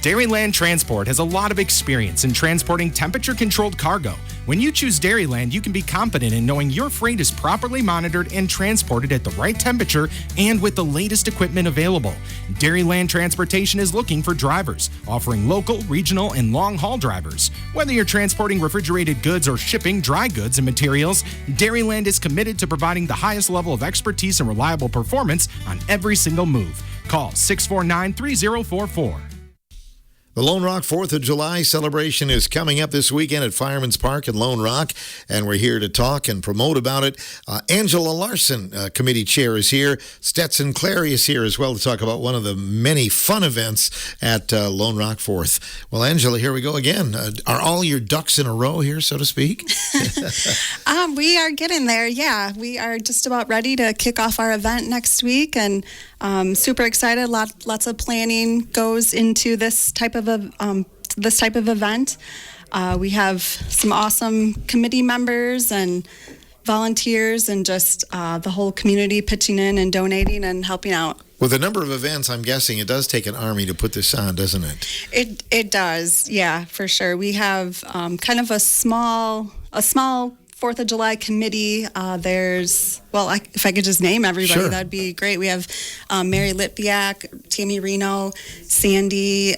Dairyland Transport has a lot of experience in transporting temperature-controlled cargo. When you choose Dairyland, you can be confident in knowing your freight is properly monitored and transported at the right temperature and with the latest equipment available. Dairyland Transportation is looking for drivers, offering local, regional, and long-haul drivers. Whether you're transporting refrigerated goods or shipping dry goods and materials, Dairyland is committed to providing the highest level of expertise and reliable performance on every single move. Call 649-3044. The Lone Rock 4th of July celebration is coming up this weekend at Fireman's Park in Lone Rock, and we're here to talk and promote about it. Angela Larson, committee chair, is here. Stetson Clary is here as well to talk about one of the many fun events at Lone Rock 4th. Well, Angela, here we go again. Are all your ducks in a row here, so to speak? We are getting there, yeah. We are just about ready to kick off our event next week, and super excited. Lots of planning goes into this type of event. We have some awesome committee members and volunteers, and just the whole community pitching in and donating and helping out. With a number of events, I'm guessing it does take an army to put this on, doesn't it? It does, yeah, for sure. We have kind of a small 4th of July committee. If I could just name everybody, sure, that'd be great. We have Mary Litviak, Tammy Reno, Sandy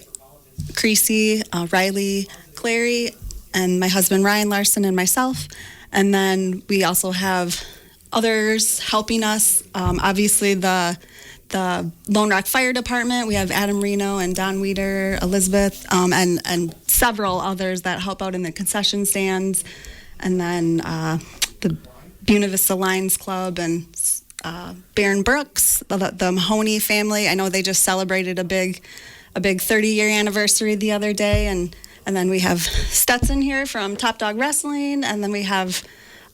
Creasy, Riley Clary, and my husband Ryan Larson, and myself. And then we also have others helping us. Obviously, the Lone Rock Fire Department. We have Adam Reno and Don Weeder, Elizabeth, and several others that help out in the concession stands. And then the Buena Vista Lions Club and Baron Brooks, the Mahoney family. I know they just celebrated a big 30-year anniversary the other day. And then we have Stetson here from Top Dog Wrestling. And then we have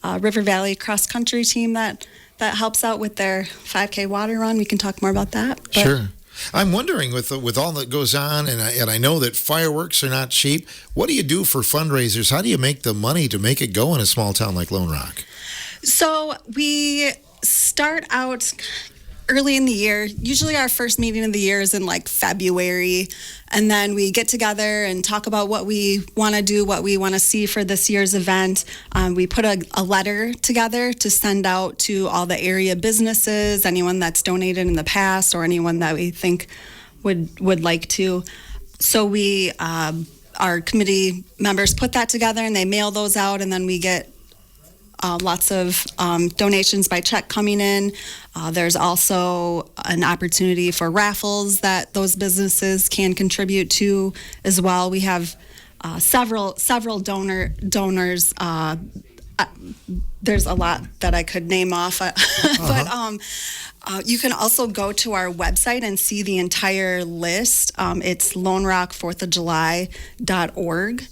River Valley Cross Country team that helps out with their 5K water run. We can talk more about that. But sure. I'm wondering, with all that goes on, and I know that fireworks are not cheap, what do you do for fundraisers? How do you make the money to make it go in a small town like Lone Rock? So we start out early in the year. Usually our first meeting of the year is in like February, and then we get together and talk about what we want to do, what we want to see for this year's event. We put a letter together to send out to all the area businesses, anyone that's donated in the past or anyone that we think would like to. So we, our committee members put that together and they mail those out, and then we get lots of donations by check coming in. There's also an opportunity for raffles that those businesses can contribute to as well. We have several donors. There's a lot that I could name off, but you can also go to our website and see the entire list. It's LoneRock4thofjuly.org.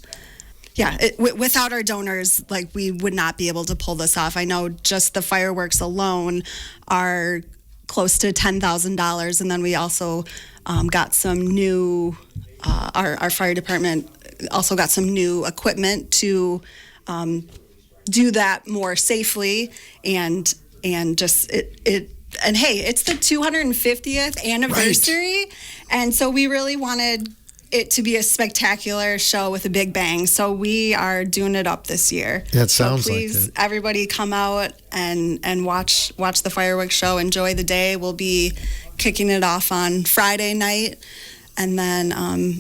Yeah, without our donors, we would not be able to pull this off. I know just the fireworks alone are close to $10,000, and then we also got some new. Our fire department also got some new equipment to do that more safely, and just it. And hey, it's the 250th anniversary, right, and so we really wanted it to be a spectacular show with a big bang. So we are doing it up this year. That sounds so please, like it. Everybody come out and watch the fireworks show. Enjoy the day. We'll be kicking it off on Friday night and then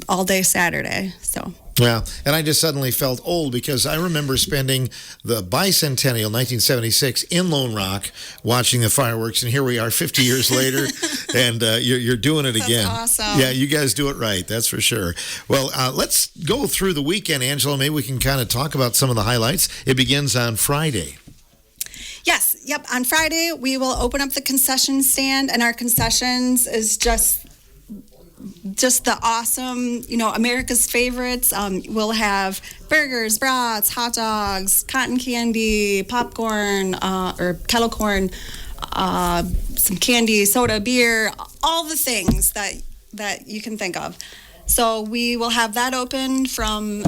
all day Saturday. So. Yeah, and I just suddenly felt old because I remember spending the bicentennial 1976 in Lone Rock watching the fireworks, and here we are 50 years later, and you're doing it again. That's awesome. Yeah, you guys do it right, that's for sure. Well, let's go through the weekend, Angela. Maybe we can kind of talk about some of the highlights. It begins on Friday. Yes, yep. On Friday, we will open up the concession stand, and our concessions is just the awesome, America's favorites. We'll have burgers, brats, hot dogs, cotton candy, popcorn, or kettle corn, some candy, soda, beer, all the things that you can think of. So we will have that open from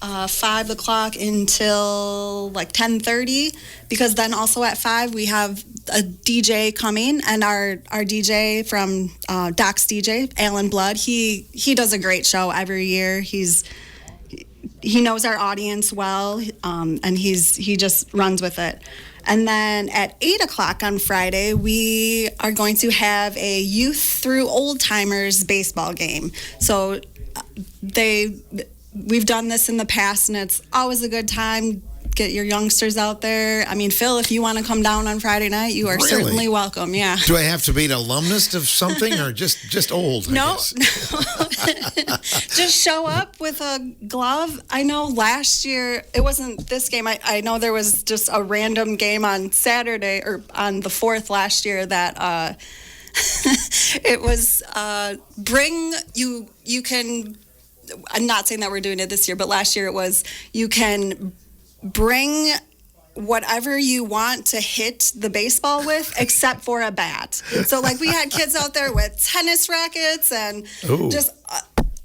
5 o'clock until like 10:30, because then also at 5 we have a DJ coming, and our DJ from Doc's DJ, Alan Blood, he does a great show every year. He knows our audience well, and he just runs with it. And then at 8 o'clock on Friday, we are going to have a youth through old timers baseball game. So we've done this in the past, and it's always a good time. Get your youngsters out there. I mean, Phil, if you want to come down on Friday night, you are certainly welcome. Yeah. Do I have to be an alumnus of something, or just old? No. Just show up with a glove. I know last year, it wasn't this game. I know there was just a random game on Saturday, or on the 4th last year, that it was you can, I'm not saying that we're doing it this year, but last year it was, you can bring whatever you want to hit the baseball with, except for a bat. So like we had kids out there with tennis rackets and just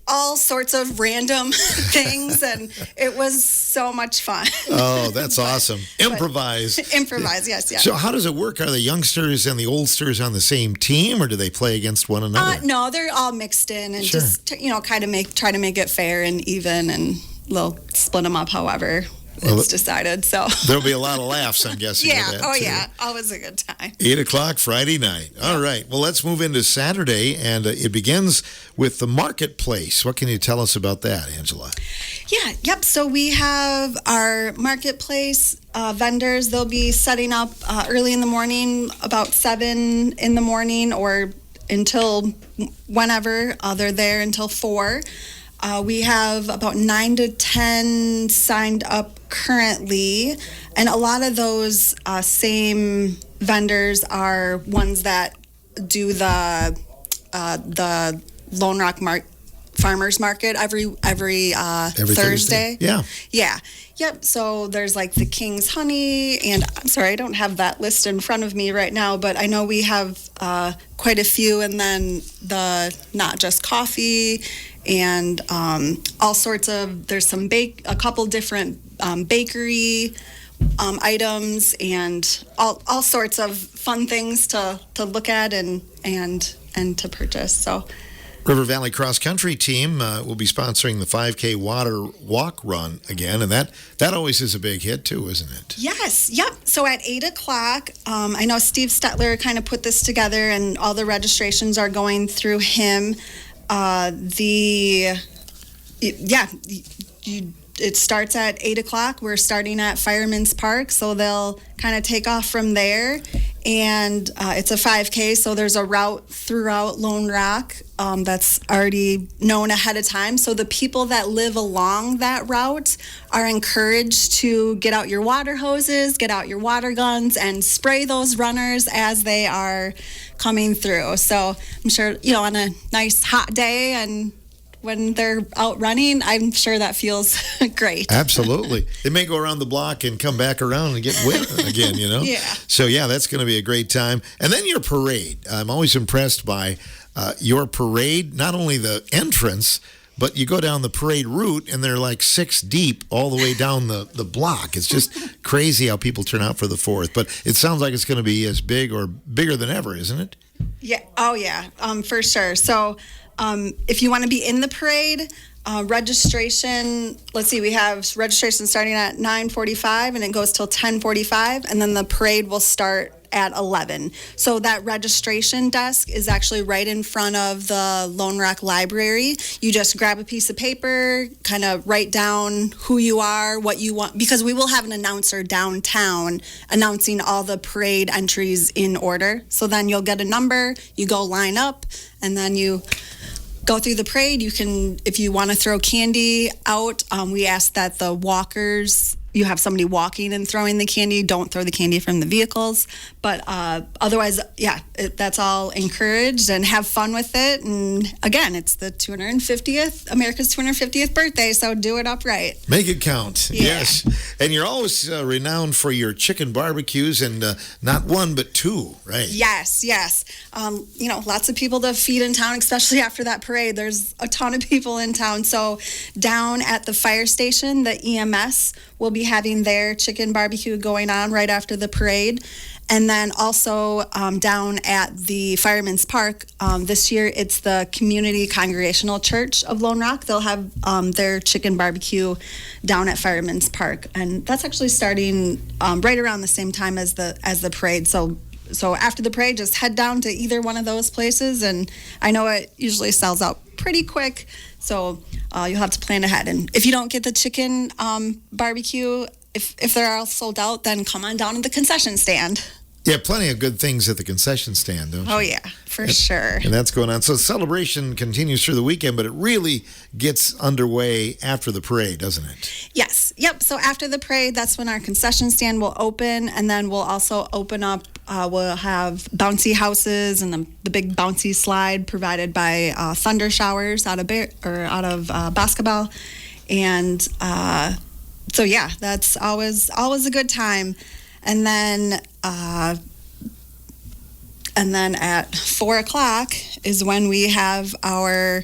all sorts of random things, and it was so much fun. Oh, that's awesome. Improvise. Improvise, yes. So how does it work? Are the youngsters and the oldsters on the same team, or do they play against one another? No, they're all mixed in, and just kind of try to make it fair and even, and they'll split them up however it's decided. So there'll be a lot of laughs, I'm guessing. Yeah. With that, too. Yeah. Always a good time. 8 o'clock Friday night. All right. Well, let's move into Saturday, and it begins with the marketplace. What can you tell us about that, Angela? Yeah. Yep. So we have our marketplace vendors. They'll be setting up early in the morning, about 7 in the morning, or until whenever. They're there until 4. We have about 9 to 10 signed up currently, and a lot of those same vendors are ones that do the Lone Rock Farmers Market every Thursday. Yeah. Yep. So there's like the King's Honey, and I'm sorry, I don't have that list in front of me right now, but I know we have quite a few, and then the Not Just Coffee, and all sorts of, there's some a couple different bakery items, and all sorts of fun things to look at and to purchase. So River Valley Cross Country Team will be sponsoring the 5K water walk run again, and that always is a big hit too, isn't it? Yes. Yep. So at 8 o'clock, I know Steve Stetler kind of put this together, and all the registrations are going through him. It starts at 8 o'clock. We're starting at Fireman's Park, so they'll kind of take off from there. And it's a 5K, so there's a route throughout Lone Rock that's already known ahead of time. So the people that live along that route are encouraged to get out your water hoses, get out your water guns, and spray those runners as they are coming through. So I'm sure, on a nice hot day, and when they're out running, I'm sure that feels great. Absolutely. They may go around the block and come back around and get wet again, Yeah. So, that's going to be a great time. And then your parade. I'm always impressed by your parade, not only the entrance, but you go down the parade route, and they're like 6 deep all the way down the block. It's just crazy how people turn out for the 4th. But it sounds like it's going to be as big or bigger than ever, isn't it? Yeah. Oh, yeah. For sure. So if you want to be in the parade, registration, let's see, we have registration starting at 9:45, and it goes till 10:45, and then the parade will start at 11. So that registration desk is actually right in front of the Lone Rock Library. You just grab a piece of paper, kind of write down who you are, what you want, because we will have an announcer downtown announcing all the parade entries in order. So then you'll get a number, you go line up, and then you go through the parade. You can, if you want to throw candy out, we ask that the walkers you have somebody walking and throwing the candy, don't throw the candy from the vehicles. But otherwise, that's all encouraged, and have fun with it. And again, it's the America's 250th birthday, so do it upright. Make it count. Yeah. Yes. And you're always renowned for your chicken barbecues, and not one, but two, right? Yes. Lots of people to feed in town, especially after that parade. There's a ton of people in town. So down at the fire station, the EMS will be having their chicken barbecue going on right after the parade. And then also down at the Fireman's Park, this year it's the Community Congregational Church of Lone Rock. They'll have their chicken barbecue down at Fireman's Park. And that's actually starting right around the same time as the parade. So after the parade, just head down to either one of those places, and I know it usually sells out pretty quick, so you'll have to plan ahead. And if you don't get the chicken barbecue, if they're all sold out, then come on down to the concession stand. Yeah, plenty of good things at the concession stand, don't you? Oh, yeah, for sure. And that's going on. So celebration continues through the weekend, but it really gets underway after the parade, doesn't it? Yes. Yep. So after the parade, that's when our concession stand will open, and then we'll also open up. We'll have bouncy houses and the big bouncy slide provided by Thunder Showers out of basketball, and so yeah, that's always a good time. And then at 4:00 is when we have our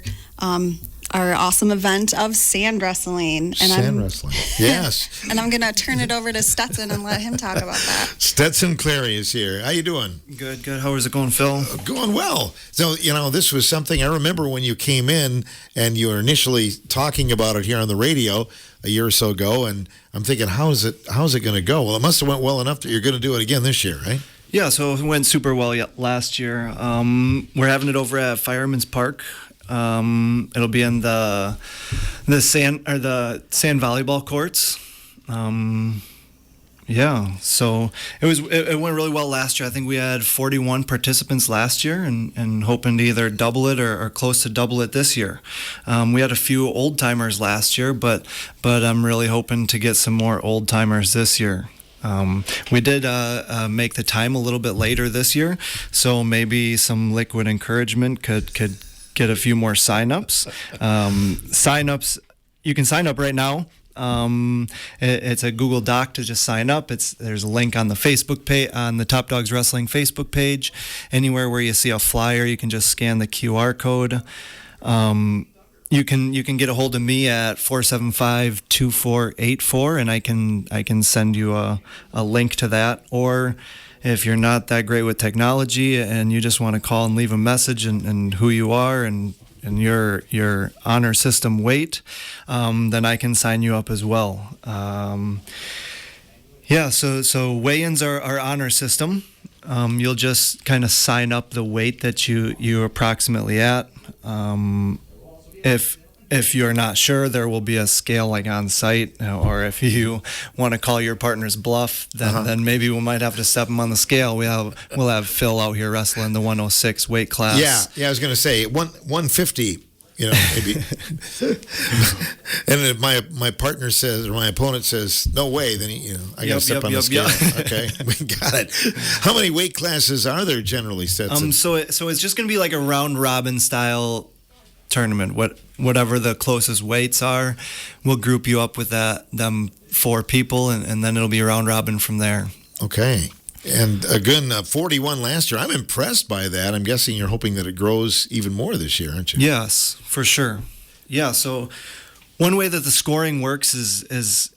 awesome event of sand wrestling. And wrestling, yes. And I'm going to turn it over to Stetson and let him talk about that. Stetson Clary is here. How you doing? Good. How is it going, Phil? Going well. So, this was something I remember when you came in and you were initially talking about it here on the radio a year or so ago, and I'm thinking, how's it going to go? Well, it must have went well enough that you're going to do it again this year, right? Yeah, so it went super well last year. We're having it over at Fireman's Park. It'll be in the sand volleyball courts. So it went really well last year. I think we had 41 participants last year, and hoping to either double it or close to double it this year. We had a few old timers last year, but I'm really hoping to get some more old timers this year. We did make the time a little bit later this year, so maybe some liquid encouragement could get a few more signups. You can sign up right now. It's a Google Doc to just sign up. There's a link on the Facebook page, on the Top Dogs Wrestling Facebook page. Anywhere where you see a flyer, you can just scan the QR code. You can get a hold of me at 475-2484, and I can send you a link to that. Or if you're not that great with technology and you just want to call and leave a message and who you are and your honor system weight, then I can sign you up as well. So weigh-ins are honor system. You'll just kind of sign up the weight that you're approximately at. If you're not sure, there will be a scale like on site, or if you want to call your partner's bluff, then maybe we might have to step them on the scale. We'll have Phil out here wrestling the 106 weight class. Yeah. I was going to say 150. Maybe. And if my partner says, or my opponent says, no way, then I got to step on the scale. Okay, we got it. How many weight classes are there generally, Stetson? So it's just going to be like a round robin style tournament. Whatever the closest weights are, we'll group you up with them 4 people, and then it'll be round robin from there. Okay. And again, 41 last year. I'm impressed by that. I'm guessing you're hoping that it grows even more this year, aren't you? Yes, for sure. Yeah, so one way that the scoring works is it's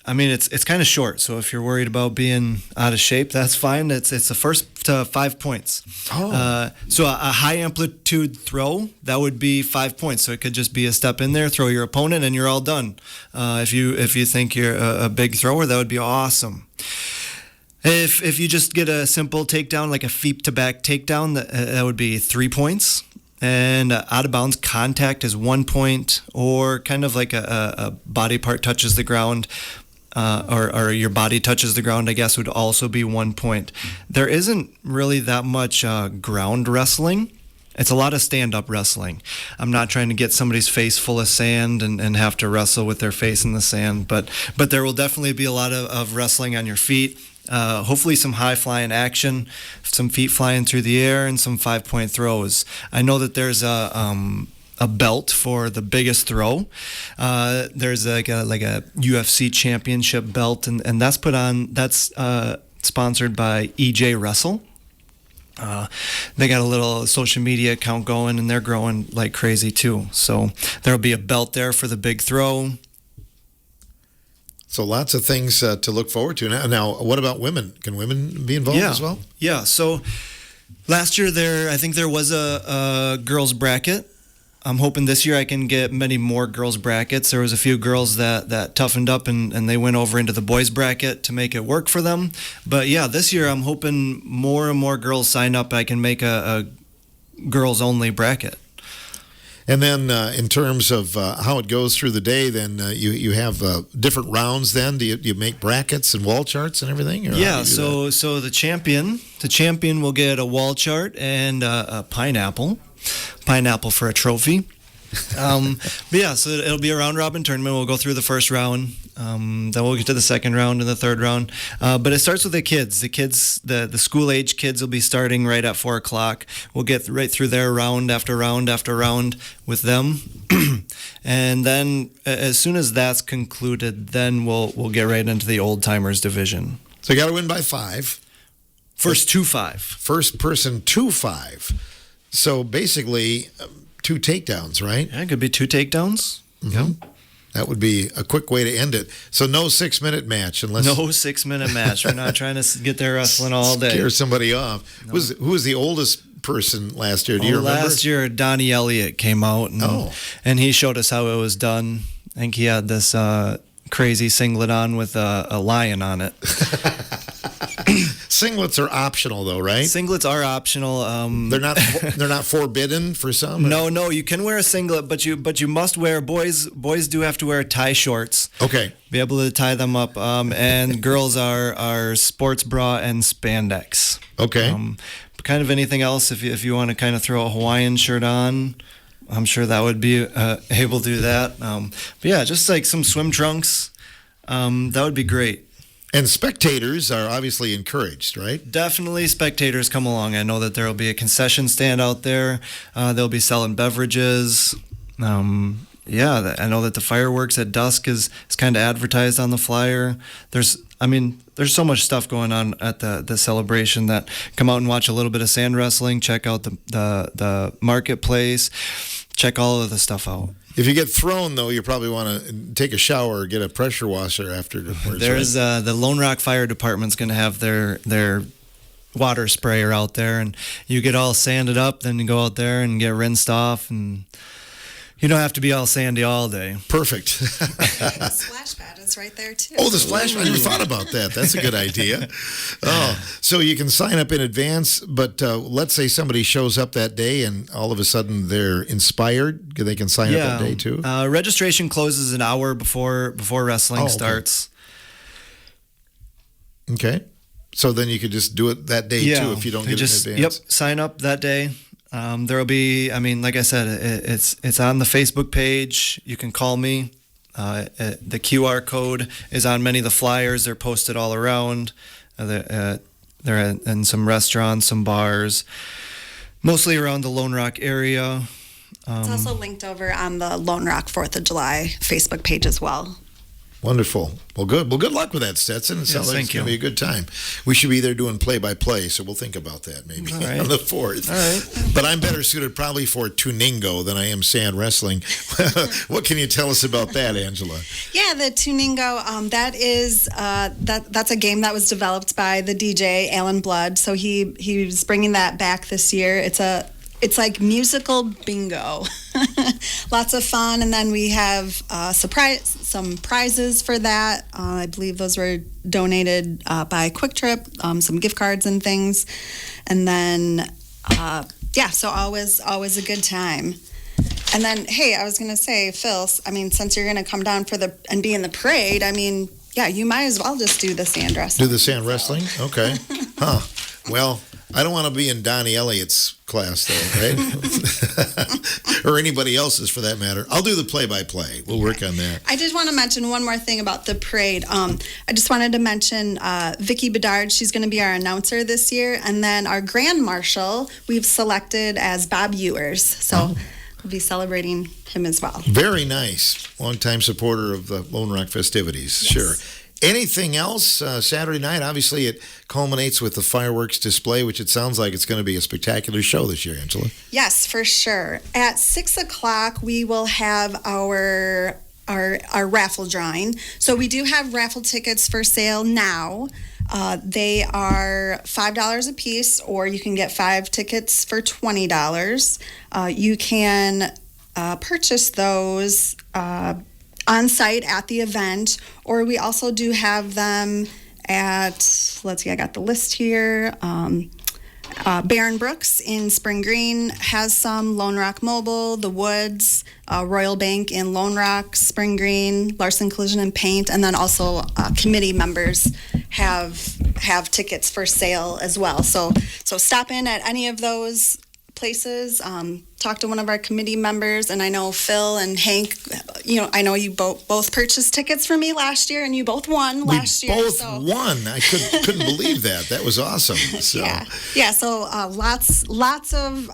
kind of short. So if you're worried about being out of shape, that's fine. It's the first 5 points. Oh. So a high amplitude throw, that would be 5 points. So it could just be a step in there, throw your opponent, and you're all done. If you think you're a big thrower, that would be awesome. If you just get a simple takedown, like a feet to back takedown, that would be 3 points. And out of bounds contact is 1 point, or kind of like a body part touches the ground, or your body touches the ground, I guess, would also be 1 point. There isn't really that much ground wrestling. It's a lot of stand-up wrestling. I'm not trying to get somebody's face full of sand and have to wrestle with their face in the sand, but there will definitely be a lot of wrestling on your feet. Hopefully some high-flying action, some feet flying through the air, and some 5-point throws. I know that there's a belt for the biggest throw. There's like a UFC championship belt, and that's sponsored by EJ Wrestle. They got a little social media account going, and they're growing like crazy too. So there'll be a belt there for the big throw. So lots of things to look forward to. Now, what about women? Can women be involved as well? Yeah. So last year I think there was a girls bracket. I'm hoping this year I can get many more girls brackets. There was a few girls that toughened up and they went over into the boys bracket to make it work for them. But yeah, this year I'm hoping more and more girls sign up. I can make a girls only bracket. And then in terms of how it goes through the day, then you have different rounds then? Do you make brackets and wall charts and everything? Or Yeah, so the champion will get a wall chart and a pineapple for a trophy. But yeah, so it'll be a round robin tournament. We'll go through the first round, then we'll get to the second round and the third round. But it starts with the kids. The school age kids will be starting right at 4:00. We'll get right through their round after round after round with them, and then as soon as that's concluded, then we'll get right into the old timers division. So you got to win by 5. First 2-5. First person 2-5. So basically, 2 takedowns, right? Yeah, it could be 2 takedowns. Mm-hmm. Yeah. That would be a quick way to end it. So no 6-minute match unless... No 6-minute match. We're not trying to get there wrestling all day. Scare somebody off. No. Who was the oldest person last year? Do you remember? Last year, Donnie Elliott came out and he showed us how it was done. I think he had this crazy singlet on with a lion on it. Singlets are optional, though, right? Singlets are optional. They're not forbidden for some. No, you can wear a singlet, but you must wear boys do have to wear tie shorts. Okay. Be able to tie them up, and girls are sports bra and spandex. Okay. Kind of anything else if you want to kind of throw a Hawaiian shirt on. I'm sure that would be able to do that. But yeah, just like some swim trunks, that would be great. And spectators are obviously encouraged, right? Definitely spectators come along. I know that there will be a concession stand out there. They'll be selling beverages. I know that the fireworks at dusk is kind of advertised on the flyer. There's so much stuff going on at the celebration that come out and watch a little bit of sand wrestling, check out the marketplace, check all of the stuff out. If you get thrown, though, you probably want to take a shower or get a pressure washer afterwards. There's the Lone Rock Fire Department's going to have their water sprayer out there, and you get all sanded up, then you go out there and get rinsed off, and you don't have to be all sandy all day. Perfect. The splash pad is right there, too. Oh, the splash pad. I never thought about that. That's a good idea. So you can sign up in advance, but let's say somebody shows up that day and all of a sudden they're inspired. They can sign up that day, too? Registration closes an hour before wrestling starts. Okay. So then you could just do it that day, too, if you don't get it in advance. Yep, sign up that day. There will be, like I said, it's on the Facebook page. You can call me. The QR code is on many of the flyers. They're posted all around. They're in some restaurants, some bars, mostly around the Lone Rock area. It's also linked over on the Lone Rock 4th of July Facebook page as well. Wonderful. Well, good. Well, good luck with that, Stetson. It sounds like it's going to be a good time. We should be there doing play-by-play, so we'll think about that maybe on the 4th. All right. But I'm better suited probably for Tuningo than I am sand wrestling. What can you tell us about that, Angela? Yeah, the Tuningo, that is that's a game that was developed by the DJ Alan Blood. So he's bringing that back this year. It's like musical bingo. Lots of fun. And then we have some prizes for that. I believe those were donated by Quick Trip, some gift cards and things. And then, so always a good time. And then, hey, I was going to say, Phil, since you're going to come down and be in the parade, you might as well just do the sand wrestling. Do the sand wrestling? Okay. Huh. Well, I don't want to be in Donnie Elliott's class, though, right? Or anybody else's, for that matter. I'll do the play-by-play. We'll work on that. I just want to mention one more thing about the parade. I just wanted to mention Vicki Bedard. She's going to be our announcer this year. And then our Grand Marshal, we've selected as Bob Ewers. So we'll be celebrating him as well. Very nice. Longtime supporter of the Lone Rock festivities. Yes. Sure. Anything else Saturday night? Obviously, it culminates with the fireworks display, which it sounds like it's going to be a spectacular show this year, Angela. Yes, for sure. At 6 o'clock, we will have our raffle drawing. So we do have raffle tickets for sale now. They are $5 a piece, or you can get 5 tickets for $20. You can purchase those on site at the event, or we also do have them at, let's see, I got the list here. Baron Brooks in Spring Green has some, Lone Rock Mobile, The Woods, Royal Bank in Lone Rock, Spring Green, Larson Collision and Paint, and then also committee members have tickets for sale as well. So stop in at any of those places, talk to one of our committee members, and I know Phil and Hank, I know you both purchased tickets for me last year, and you both won last year. We both won. I couldn't believe that. That was awesome. So. Yeah. So lots of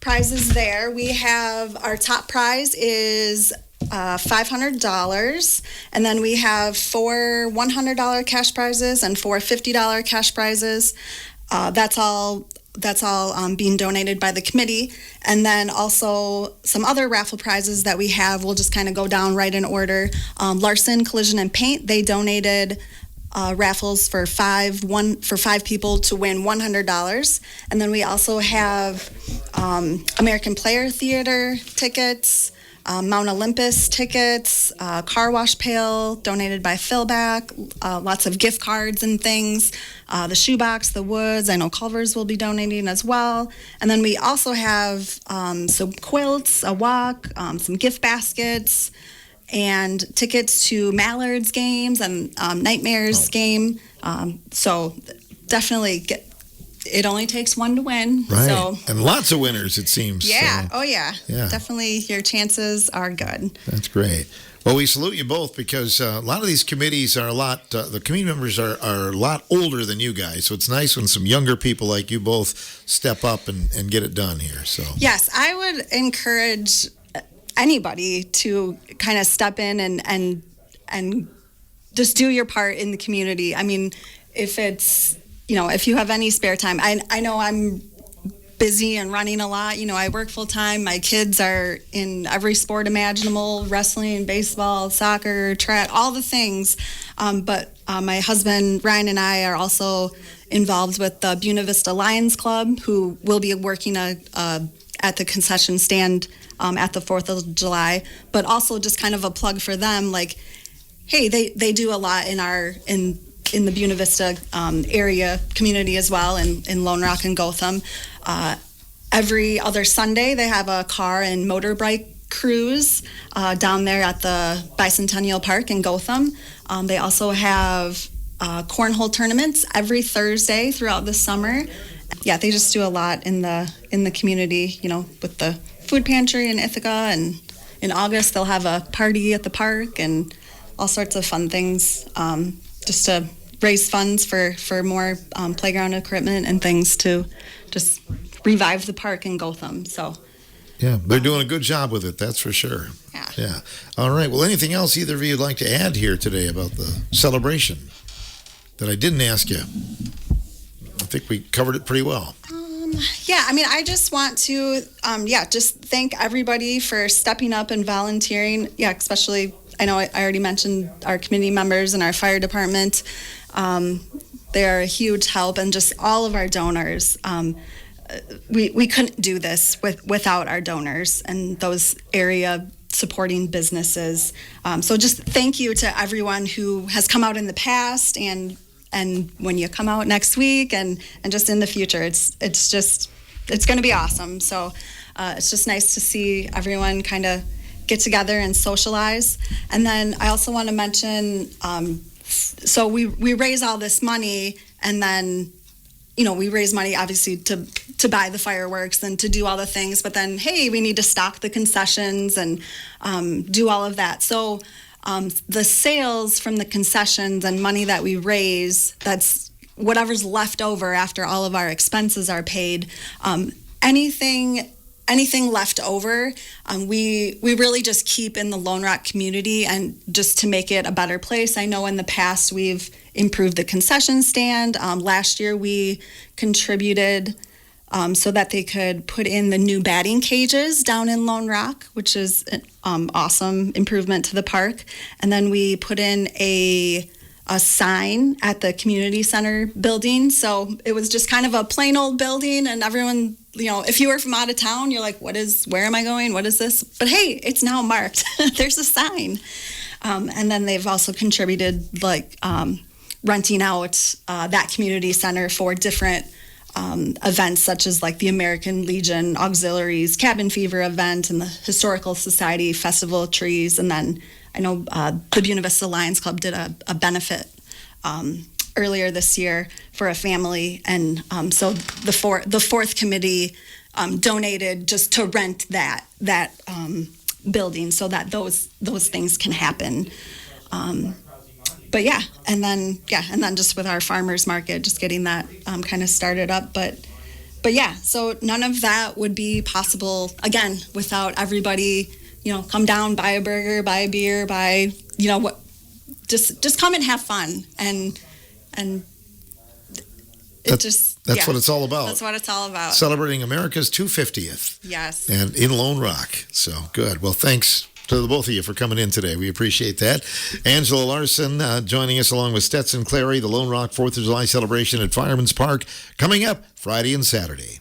prizes there. We have our top prize is $500, and then we have 4 $100 cash prizes and 4 $50 cash prizes. That's all being donated by the committee. And then also some other raffle prizes that we have, we'll just kind of go down right in order. Larson Collision and Paint, they donated raffles for 5 people to win $100. And then we also have American Player Theater tickets, Mount Olympus tickets, car wash pail donated by Philback, lots of gift cards and things, the shoebox, the Woods, I know Culver's will be donating as well. And then we also have some quilts, a walk, some gift baskets, and tickets to Mallard's games and Nightmares game. So definitely it only takes one to win. Right. So, and lots of winners, it seems. Yeah. So, Oh, yeah. Definitely your chances are good. That's great. Well, we salute you both because a lot of these committees are the committee members are a lot older than you guys. So it's nice when some younger people like you both step up and get it done here. So yes, I would encourage anybody to kind of step in and just do your part in the community. I mean, if it's, if you have any spare time, I know I'm busy and running a lot. I work full time. My kids are in every sport imaginable, wrestling, baseball, soccer, track, all the things. But my husband, Ryan, and I are also involved with the Buena Vista Lions Club, who will be working at the concession stand at the 4th of July, but also just kind of a plug for them. Like, hey, they do a lot in the Buena Vista area community as well, in Lone Rock and Gotham. Every other Sunday, they have a car and motorbike cruise down there at the Bicentennial Park in Gotham. They also have cornhole tournaments every Thursday throughout the summer. Yeah, they just do a lot in the community, with the food pantry in Ithaca, and in August they'll have a party at the park and all sorts of fun things just to raise funds for more playground equipment and things to just revive the park in Gotham. So yeah, they're doing a good job with it, that's for sure. Yeah. All right. Well, anything else either of you would like to add here today about the celebration that I didn't ask you? I think we covered it pretty well. Yeah, I mean, I just want to, just thank everybody for stepping up and volunteering. Yeah, especially, I know I already mentioned our community members and our fire department. They're a huge help, and just all of our donors. We couldn't do this without our donors and those area supporting businesses. So just thank you to everyone who has come out in the past and when you come out next week and just in the future. It's going to be awesome. So it's just nice to see everyone kind of get together and socialize. And then I also want to mention, so we raise all this money, and then we raise money obviously to buy the fireworks and to do all the things, but then, hey, we need to stock the concessions and do all of that. So the sales from the concessions and money that we raise, that's whatever's left over after all of our expenses are paid. Anything left over, we really just keep in the Lone Rock community and just to make it a better place. I know in the past we've improved the concession stand. Last year we contributed so that they could put in the new batting cages down in Lone Rock, which is an awesome improvement to the park. And then we put in a sign at the community center building. So it was just kind of a plain old building, and everyone, if you were from out of town, you're like, where am I going? What is this? But hey, it's now marked. There's a sign. And then they've also contributed renting out that community center for different events such as like the American Legion Auxiliaries Cabin Fever event and the Historical Society Festival of Trees. And then I know the Buena Vista Lions Club did a benefit earlier this year for a family, and so the fourth committee donated just to rent that building so that those things can happen. But and then just with our farmers market, just getting that kind of started up, but so none of that would be possible again without everybody. Come down, buy a burger, buy a beer, buy, what, just come and have fun. And that's what it's all about. That's what it's all about. Celebrating America's 250th. Yes. And in Lone Rock. So good. Well, thanks to the both of you for coming in today. We appreciate that. Angela Larson joining us along with Stetson Clary, the Lone Rock 4th of July celebration at Fireman's Park coming up Friday and Saturday.